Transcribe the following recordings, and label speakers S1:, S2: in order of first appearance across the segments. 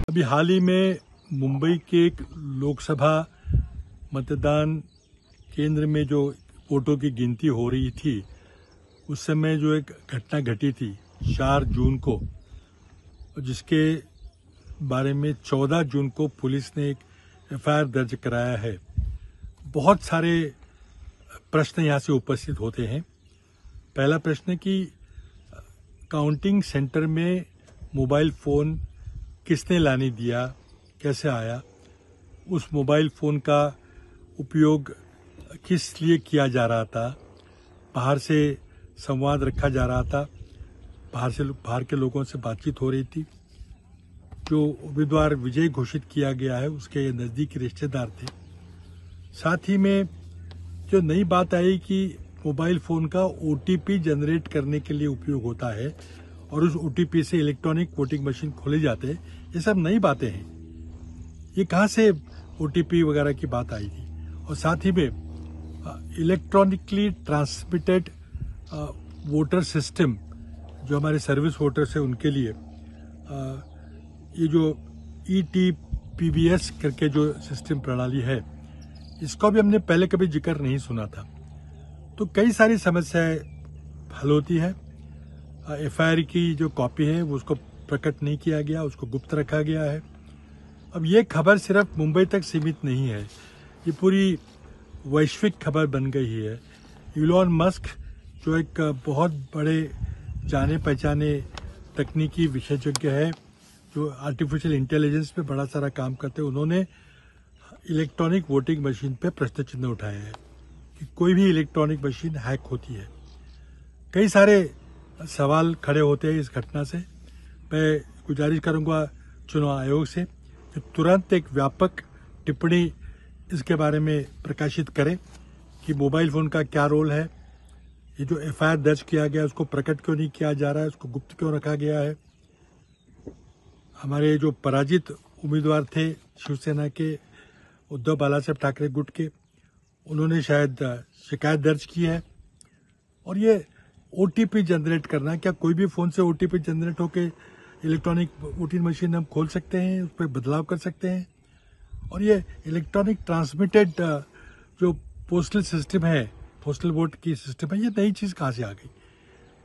S1: अभी हाल ही में मुंबई के एक लोकसभा मतदान केंद्र में जो वोटों की गिनती हो रही थी, उस समय जो एक घटना घटी थी 4 जून को, जिसके बारे में 14 जून को पुलिस ने एक एफआईआर दर्ज कराया है। बहुत सारे प्रश्न यहाँ से उपस्थित होते हैं। पहला प्रश्न कि काउंटिंग सेंटर में मोबाइल फ़ोन किसने लाने दिया, कैसे आया, उस मोबाइल फ़ोन का उपयोग किस लिए किया जा रहा था, बाहर से संवाद रखा जा रहा था, बाहर के लोगों से बातचीत हो रही थी। जो उम्मीदवार विजय घोषित किया गया है उसके नज़दीकी रिश्तेदार थे। साथ ही में जो नई बात आई कि मोबाइल फ़ोन का ओटीपी जनरेट करने के लिए उपयोग होता है और उस ओटीपी से इलेक्ट्रॉनिक वोटिंग मशीन खोले जाते हैं, ये सब नई बातें हैं। ये कहाँ से ओटीपी वगैरह की बात आई थी? और साथ ही में इलेक्ट्रॉनिकली ट्रांसमिटेड वोटर सिस्टम, जो हमारे सर्विस वोटर्स हैं उनके लिए ये जो ETPBS करके जो सिस्टम प्रणाली है, इसका भी हमने पहले कभी जिक्र नहीं सुना था। तो कई सारी समस्याएं हल होती है। एफआईआर की जो कॉपी है वो उसको प्रकट नहीं किया गया, उसको गुप्त रखा गया है। अब ये खबर सिर्फ मुंबई तक सीमित नहीं है, ये पूरी वैश्विक खबर बन गई है। इलॉन मस्क जो एक बहुत बड़े जाने पहचाने तकनीकी विशेषज्ञ है, जो आर्टिफिशियल इंटेलिजेंस पे बड़ा सारा काम करते हैं, उन्होंने इलेक्ट्रॉनिक वोटिंग मशीन पे प्रश्न चिन्ह उठाया है कि कोई भी इलेक्ट्रॉनिक मशीन हैक होती है। कई सारे सवाल खड़े होते हैं इस घटना से। मैं गुजारिश करूंगा चुनाव आयोग से कि तुरंत एक व्यापक टिप्पणी इसके बारे में प्रकाशित करें कि मोबाइल फ़ोन का क्या रोल है, ये जो एफआईआर दर्ज किया गया उसको प्रकट क्यों नहीं किया जा रहा है, उसको गुप्त क्यों रखा गया है। हमारे जो पराजित उम्मीदवार थे शिवसेना के उद्धव बालासाहेब ठाकरे गुट के, उन्होंने शायद शिकायत दर्ज की है। और ये ओटीपी जनरेट करना, क्या कोई भी फ़ोन से ओटीपी जनरेट होके इलेक्ट्रॉनिक वोटिंग मशीन हम खोल सकते हैं, उस पर बदलाव कर सकते हैं। और ये इलेक्ट्रॉनिक ट्रांसमिटेड जो पोस्टल सिस्टम है, पोस्टल वोट की सिस्टम है, ये नई चीज़ कहाँ से आ गई?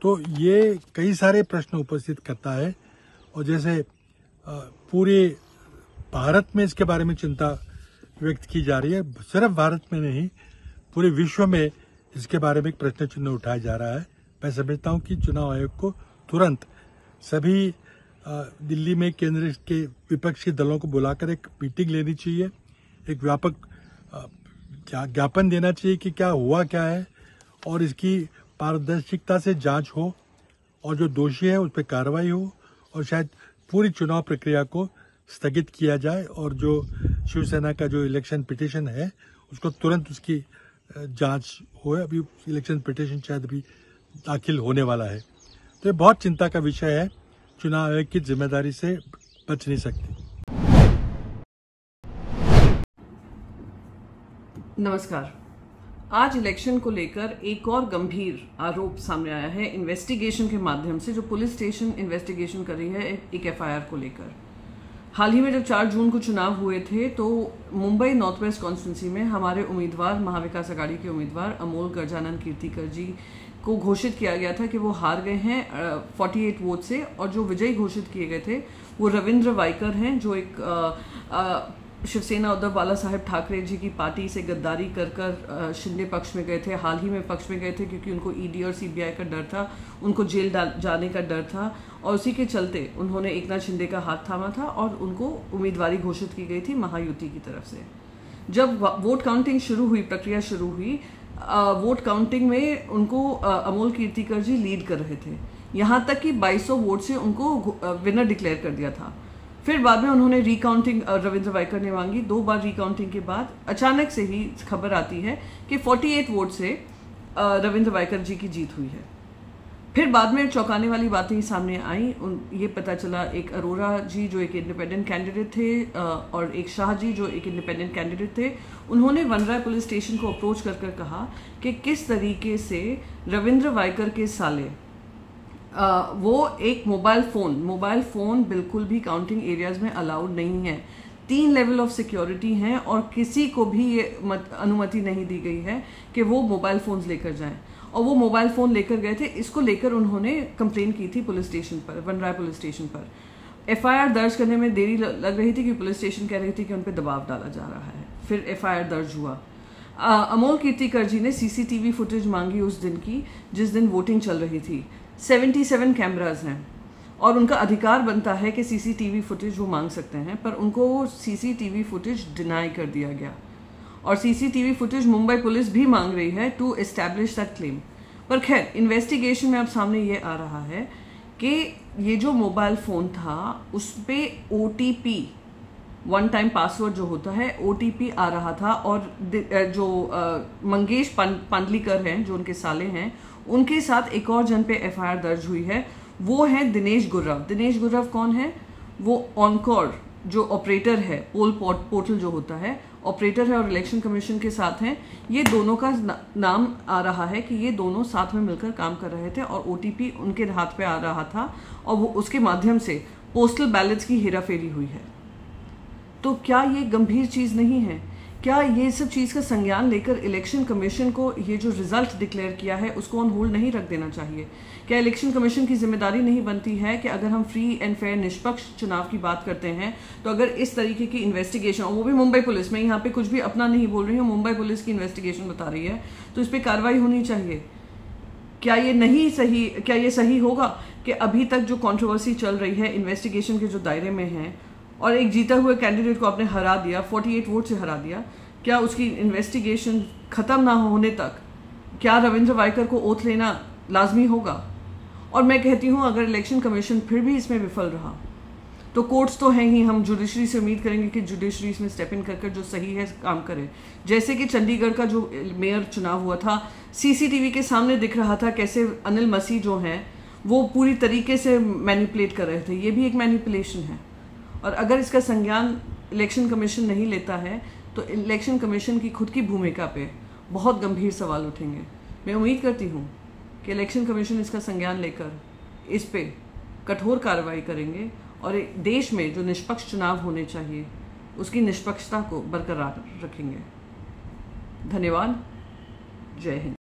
S1: तो ये कई सारे प्रश्न उपस्थित करता है। और जैसे पूरे भारत में इसके बारे में चिंता व्यक्त की जा रही है, सिर्फ भारत में नहीं पूरे विश्व में इसके बारे में एक प्रश्न चिन्ह उठाया जा रहा है। मैं समझता हूँ कि चुनाव आयोग को तुरंत सभी दिल्ली में केंद्र के विपक्षी दलों को बुलाकर एक मीटिंग लेनी चाहिए, एक व्यापक ज्ञापन देना चाहिए कि क्या हुआ क्या है, और इसकी पारदर्शिता से जांच हो और जो दोषी है उस पर कार्रवाई हो, और शायद पूरी चुनाव प्रक्रिया को स्थगित किया जाए, और जो शिवसेना का जो इलेक्शन पिटीशन है उसको तुरंत उसकी जांच हो। अभी इलेक्शन पिटीशन शायद अभी दाखिल होने वाला है। तो ये बहुत चिंता का विषय है, चुनाव आयोग की जिम्मेदारी से बच नहीं सकती।
S2: नमस्कार। आज इलेक्शन को लेकर एक और गंभीर आरोप सामने आया है इन्वेस्टिगेशन के माध्यम से, जो पुलिस स्टेशन इन्वेस्टिगेशन कर रही है एक एफआईआर को लेकर। हाल ही में जब 4 जून को चुनाव हुए थे तो मुंबई नॉर्थ वेस्ट कॉन्स्टिट्यूंसी में हमारे उम्मीदवार, महाविकास आघाड़ी के उम्मीदवार अमोल गजानन कीर्तिकर जी को घोषित किया गया था कि वो हार गए हैं 48 वोट से, और जो विजयी घोषित किए गए थे वो रविंद्र वाइकर हैं, जो एक शिवसेना उद्धव बालासाहेब ठाकरे जी की पार्टी से गद्दारी कर शिंदे पक्ष में गए थे, हाल ही में पक्ष में गए थे क्योंकि उनको ईडी और सीबीआई का डर था, उनको जेल जाने का डर था, और उसी के चलते उन्होंने एकनाथ शिंदे का हाथ थामा था और उनको उम्मीदवारी घोषित की गई थी महायुति की तरफ से। जब वोट काउंटिंग शुरू हुई, प्रक्रिया शुरू हुई, वोट काउंटिंग में उनको अमोल कीर्तिकर जी लीड कर रहे थे, यहाँ तक कि 2200 वोट से उनको विनर डिक्लेयर कर दिया था। फिर बाद में उन्होंने रिकाउंटिंग रविंद्र वाइकर ने मांगी। 2 बार रिकाउंटिंग के बाद अचानक से ही खबर आती है कि 48 वोट से रविंद्र वाइकर जी की जीत हुई है। फिर बाद में चौंकाने वाली बातें सामने आई। ये पता चला एक अरोरा जी जो एक इंडिपेंडेंट कैंडिडेट थे और एक शाह जी जो एक इंडिपेंडेंट कैंडिडेट थे, उन्होंने वनराय पुलिस स्टेशन को अप्रोच कर कहा कि किस तरीके से रविंद्र वाइकर के साले वो एक मोबाइल फ़ोन बिल्कुल भी काउंटिंग एरियाज में अलाउड नहीं है। 3 लेवल ऑफ सिक्योरिटी हैं और किसी को भी ये अनुमति नहीं दी गई है कि वो मोबाइल फ़ोन्स लेकर जाएं। और वो मोबाइल फ़ोन लेकर गए थे, इसको लेकर उन्होंने कंप्लेन की थी पुलिस स्टेशन पर, वनराय पुलिस स्टेशन पर। एफआईआर दर्ज करने में देरी लग रही थी कि पुलिस स्टेशन कह रही थी कि उन पर दबाव डाला जा रहा है। फिर एफआईआर दर्ज हुआ। अमोल कीर्तिकर जी ने सीसीटीवी फुटेज मांगी उस दिन की जिस दिन वोटिंग चल रही थी। 77 कैमराज हैं और उनका अधिकार बनता है कि सीसीटीवी फुटेज वो मांग सकते हैं, पर उनको वो सीसीटीवी फुटेज डिनाई कर दिया गया। और सीसीटीवी फुटेज मुंबई पुलिस भी मांग रही है टू एस्टैब्लिश दैट क्लेम। पर खैर, इन्वेस्टिगेशन में अब सामने ये आ रहा है कि ये जो मोबाइल फ़ोन था उस पर ओटीपी, वन टाइम पासवर्ड जो होता है, ओटीपी आ रहा था। और जो मंगेश पांडलीकर हैं, जो उनके साले हैं, उनके साथ एक और जन पे एफआईआर दर्ज हुई है। वो है दिनेश गुर्रव। दिनेश गुर्रव कौन है? वो ऑनकोर जो ऑपरेटर है, पोल पोर्टल जो होता है, ऑपरेटर है और इलेक्शन कमीशन के साथ हैं। ये दोनों का नाम आ रहा है कि ये दोनों साथ में मिलकर काम कर रहे थे और ओटीपी उनके हाथ पे आ रहा था और वो उसके माध्यम से पोस्टल बैलेट्स की हेराफेरी हुई है। तो क्या ये गंभीर चीज़ नहीं है? क्या ये सब चीज़ का संज्ञान लेकर इलेक्शन कमीशन को ये जो रिजल्ट डिक्लेयर किया है उसको ऑन होल्ड नहीं रख देना चाहिए? क्या इलेक्शन कमीशन की जिम्मेदारी नहीं बनती है कि अगर हम फ्री एंड फेयर निष्पक्ष चुनाव की बात करते हैं तो अगर इस तरीके की इन्वेस्टिगेशन, और वो भी मुंबई पुलिस में, यहाँ पे कुछ भी अपना नहीं बोल रही हूँ, मुंबई पुलिस की इन्वेस्टिगेशन बता रही है, तो इस पर कार्रवाई होनी चाहिए। क्या ये सही होगा कि अभी तक जो कंट्रोवर्सी चल रही है इन्वेस्टिगेशन के जो दायरे में है और एक जीता हुए कैंडिडेट को आपने हरा दिया, 48 वोट से हरा दिया, क्या उसकी इन्वेस्टिगेशन खत्म ना होने तक क्या रविंद्र वाइकर को ओथ लेना लाजमी होगा? और मैं कहती हूँ अगर इलेक्शन कमीशन फिर भी इसमें विफल रहा तो कोर्ट्स तो हैं ही, हम जुडिशरी से उम्मीद करेंगे कि जुडिशरी इसमें स्टेप इन कर जो सही है काम करे। जैसे कि चंडीगढ़ का जो मेयर चुनाव हुआ था, सीसीटीवी के सामने दिख रहा था कैसे अनिल मसीह जो हैं वो पूरी तरीके से मैनिपुलेट कर रहे थे। ये भी एक मैनिपुलेशन है। और अगर इसका संज्ञान इलेक्शन कमीशन नहीं लेता है तो इलेक्शन कमीशन की खुद की भूमिका पे बहुत गंभीर सवाल उठेंगे। मैं उम्मीद करती हूँ कि इलेक्शन कमीशन इसका संज्ञान लेकर इस पे कठोर कार्रवाई करेंगे और देश में जो निष्पक्ष चुनाव होने चाहिए उसकी निष्पक्षता को बरकरार रखेंगे। धन्यवाद। जय हिंद।